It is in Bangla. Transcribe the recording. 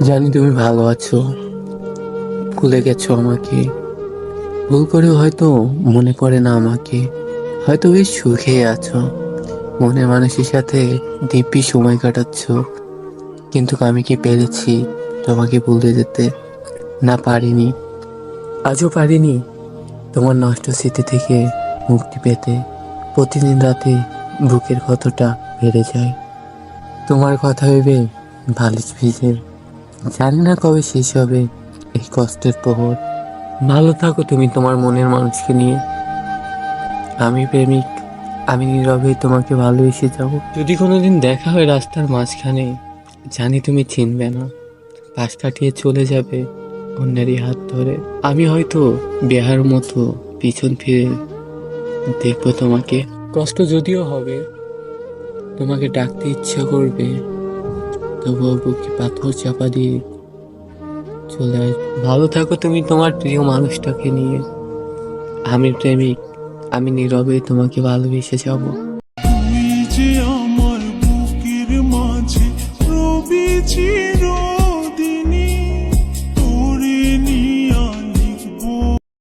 জানি তুমি ভালো আছো, ভুলে গেছো আমাকে। ভুল করেও হয়তো মনে পড়ে না আমাকে। হয়তো বেশ সুখে আছো, মনের মানুষের সাথে দিব্যি সময় কাটাচ্ছ। কিন্তু আমি কি পেরেছি তোমাকে ভুলে যেতে? না, পারিনি। আজও পারিনি তোমার নষ্ট স্মৃতি থেকে মুক্তি পেতে। প্রতিদিন রাতে বুকের ক্ষতটা বেড়ে যায়, তোমার কথা ভেবে বালিশ ভিজে। জানি না কবে শেষ হবে এই কষ্টের প্রহর। ভালো থাকো তুমি তোমার মনের মানুষকে নিয়ে। আমি প্রেমিক, আমি নীরবে তোমাকে ভালোবেসে যাব। যদি কোনোদিন দেখা হয় রাস্তার মাঝখানে, জানি তুমি চিনবে না, পাশ কাটিয়ে চলে যাবে অন্যেরই হাত ধরে। আমি হয়তো বেহার মতো পিছন ফিরে দেখবো তোমাকে। কষ্ট যদিও হবে, তোমাকে ডাকতে ইচ্ছা করবে, তবুও বুকে পাথর চাপা দিয়ে চলে আসবে। ভালো থাকো তুমি তোমার প্রিয় মানুষটাকে নিয়ে। আমি প্রেমিক, আমি নীরবে তোমাকে ভালোবেসে যাব। তুই যে আমার বুকের মাঝে রবি চির